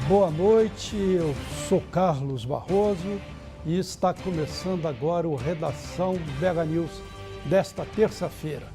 Boa noite, eu sou Carlos Barroso e está começando agora o Redação BH News desta terça-feira.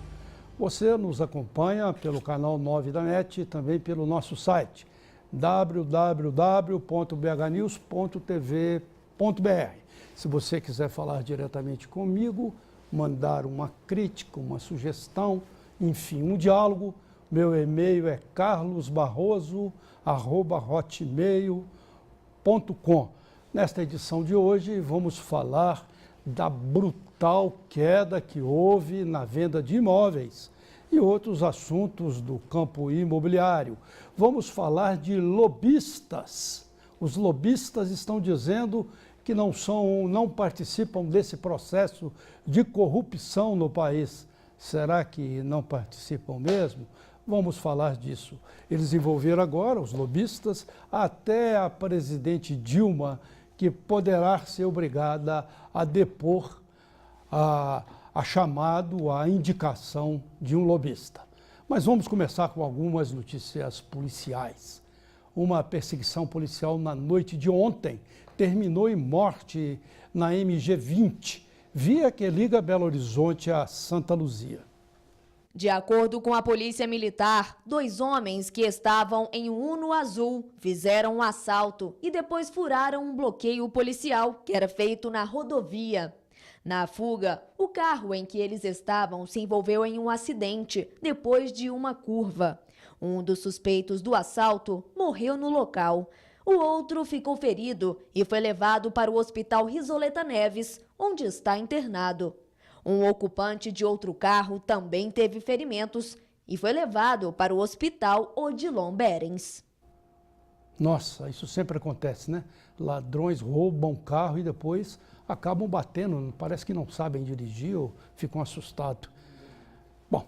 Você nos acompanha pelo canal 9 da NET e também pelo nosso site www.bhnews.tv.br. Se você quiser falar diretamente comigo, mandar uma crítica, uma sugestão, enfim, um diálogo, meu e-mail é carlosbarroso@hotmail.com. Nesta edição de hoje vamos falar da brutal queda que houve na venda de imóveis e outros assuntos do campo imobiliário. Vamos falar de lobistas. Os lobistas estão dizendo que não participam desse processo de corrupção no país. Será que não participam mesmo? Vamos falar disso. Eles envolveram agora, os lobistas, até a presidente Dilma, que poderá ser obrigada a depor a chamado, a indicação de um lobista. Mas vamos começar com algumas notícias policiais. Uma perseguição policial na noite de ontem terminou em morte na MG-20, via que liga Belo Horizonte a Santa Luzia. De acordo com a Polícia Militar, 2 homens que estavam em um Uno azul fizeram um assalto e depois furaram um bloqueio policial que era feito na rodovia. Na fuga, o carro em que eles estavam se envolveu em um acidente depois de uma curva. Um dos suspeitos do assalto morreu no local. O outro ficou ferido e foi levado para o Hospital Risoleta Neves, onde está internado. Um ocupante de outro carro também teve ferimentos e foi levado para o Hospital Odilon Berens. Nossa, isso sempre acontece, né? Ladrões roubam carro e depois acabam batendo, parece que não sabem dirigir ou ficam assustados. Bom,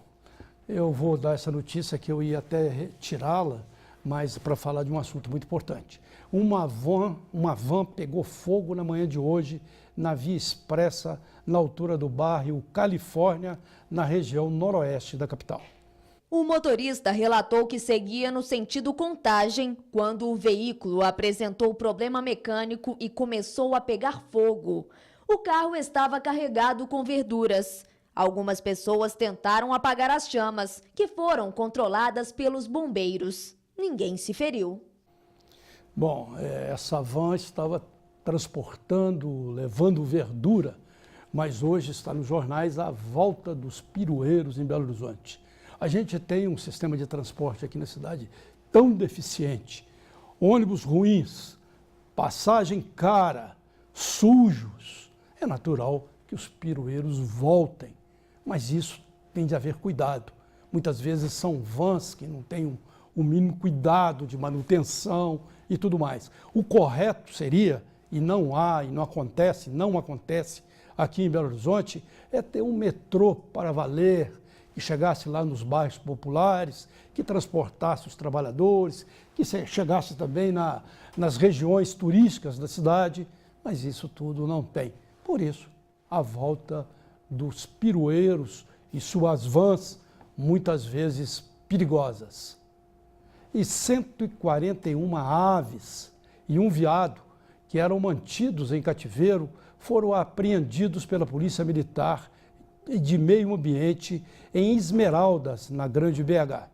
eu vou dar essa notícia que eu ia até retirá-la, mas para falar de um assunto muito importante. Uma van pegou fogo na manhã de hoje na Via Expressa, na altura do bairro Califórnia, na região noroeste da capital. O motorista relatou que seguia no sentido Contagem quando o veículo apresentou problema mecânico e começou a pegar fogo. O carro estava carregado com verduras. Algumas pessoas tentaram apagar as chamas, que foram controladas pelos bombeiros. Ninguém se feriu. Bom, essa van estava transportando, levando verdura, mas hoje está nos jornais a volta dos pirueiros em Belo Horizonte. A gente tem um sistema de transporte aqui na cidade tão deficiente, ônibus ruins, passagem cara, sujos. É natural que os pirueiros voltem, mas isso tem de haver cuidado. Muitas vezes são vans que não têm o mínimo cuidado de manutenção e tudo mais. O correto seria, e não acontece aqui em Belo Horizonte, é ter um metrô para valer, que chegasse lá nos bairros populares, que transportasse os trabalhadores, que chegasse também nas regiões turísticas da cidade, mas isso tudo não tem. Por isso, a volta dos pirueiros e suas vans, muitas vezes perigosas. E 141 aves e um veado que eram mantidos em cativeiro foram apreendidos pela Polícia Militar de Meio Ambiente em Esmeraldas, na Grande BH.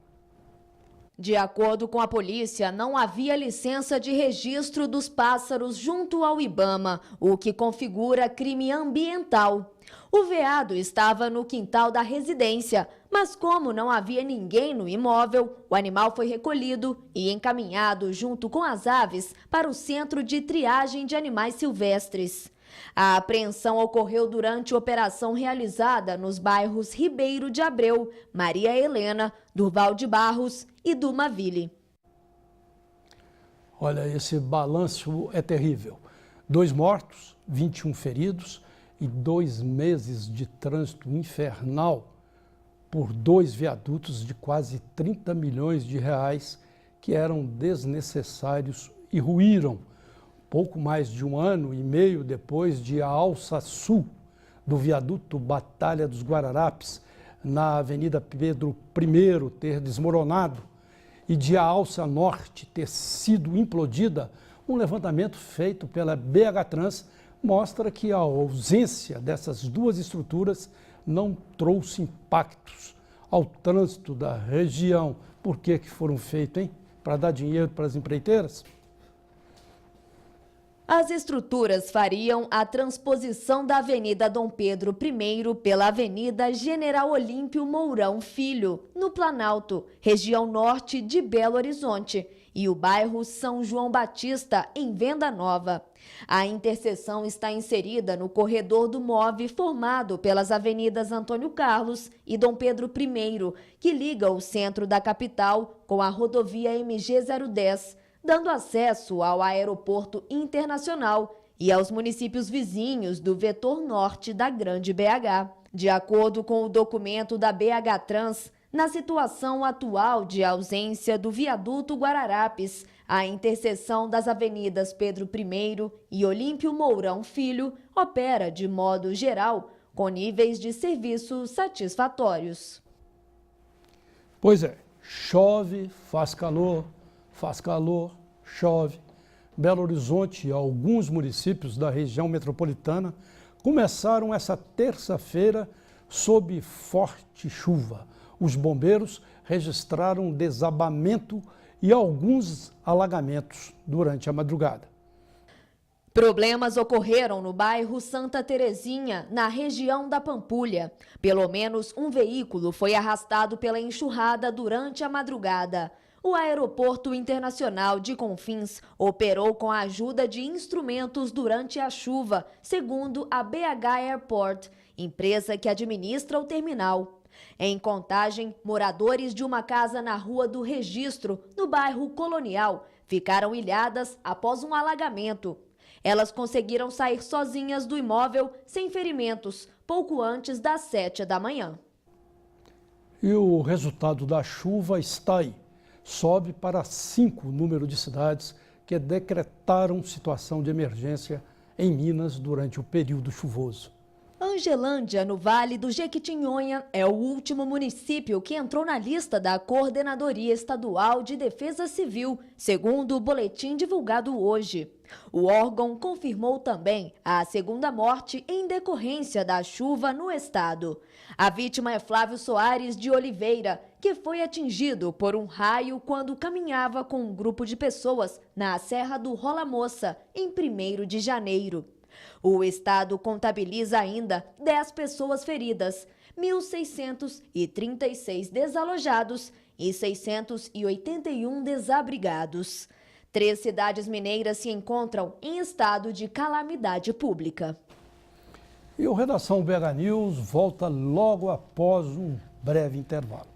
De acordo com a polícia, não havia licença de registro dos pássaros junto ao IBAMA, o que configura crime ambiental. O veado estava no quintal da residência, mas como não havia ninguém no imóvel, o animal foi recolhido e encaminhado junto com as aves para o Centro de Triagem de Animais Silvestres. A apreensão ocorreu durante operação realizada nos bairros Ribeiro de Abreu, Maria Helena, Durval de Barros e Dumaville. Olha, esse balanço é terrível. 2 mortos, 21 feridos e 2 meses de trânsito infernal por 2 viadutos de quase 30 milhões de reais que eram desnecessários e ruíram pouco mais de 1 ano e meio depois de a alça sul do viaduto Batalha dos Guararapes, na Avenida Pedro I, ter desmoronado e de a Alça Norte ter sido implodida, um levantamento feito pela BH Trans mostra que a ausência dessas duas estruturas não trouxe impactos ao trânsito da região. Por que foram feitos, hein? Para dar dinheiro para as empreiteiras? As estruturas fariam a transposição da Avenida Dom Pedro I pela Avenida General Olímpio Mourão Filho, no Planalto, região norte de Belo Horizonte, e o bairro São João Batista, em Venda Nova. A interseção está inserida no corredor do MOVE formado pelas avenidas Antônio Carlos e Dom Pedro I, que liga o centro da capital com a rodovia MG 010, dando acesso ao aeroporto internacional e aos municípios vizinhos do vetor norte da Grande BH. De acordo com o documento da BH Trans, na situação atual de ausência do viaduto Guararapes, a interseção das avenidas Pedro I e Olímpio Mourão Filho opera de modo geral com níveis de serviço satisfatórios. Pois é, chove, faz calor, chove. Belo Horizonte e alguns municípios da região metropolitana começaram essa terça-feira sob forte chuva. Os bombeiros registraram desabamento e alguns alagamentos durante a madrugada. Problemas ocorreram no bairro Santa Terezinha, na região da Pampulha. Pelo menos um veículo foi arrastado pela enxurrada durante a madrugada. O Aeroporto Internacional de Confins operou com a ajuda de instrumentos durante a chuva, segundo a BH Airport, empresa que administra o terminal. Em Contagem, moradores de uma casa na Rua do Registro, no bairro Colonial, ficaram ilhadas após um alagamento. Elas conseguiram sair sozinhas do imóvel sem ferimentos, pouco antes das 7 da manhã. E o resultado da chuva está aí. Sobe para 5 o número de cidades que decretaram situação de emergência em Minas durante o período chuvoso. Angelândia, no Vale do Jequitinhonha, é o último município que entrou na lista da Coordenadoria Estadual de Defesa Civil, segundo o boletim divulgado hoje. O órgão confirmou também a segunda morte em decorrência da chuva no estado. A vítima é Flávio Soares de Oliveira, que foi atingido por um raio quando caminhava com um grupo de pessoas na Serra do Rola Moça, em 1º de janeiro. O estado contabiliza ainda 10 pessoas feridas, 1.636 desalojados e 681 desabrigados. 3 cidades mineiras se encontram em estado de calamidade pública. E o Redação BH News volta logo após um breve intervalo.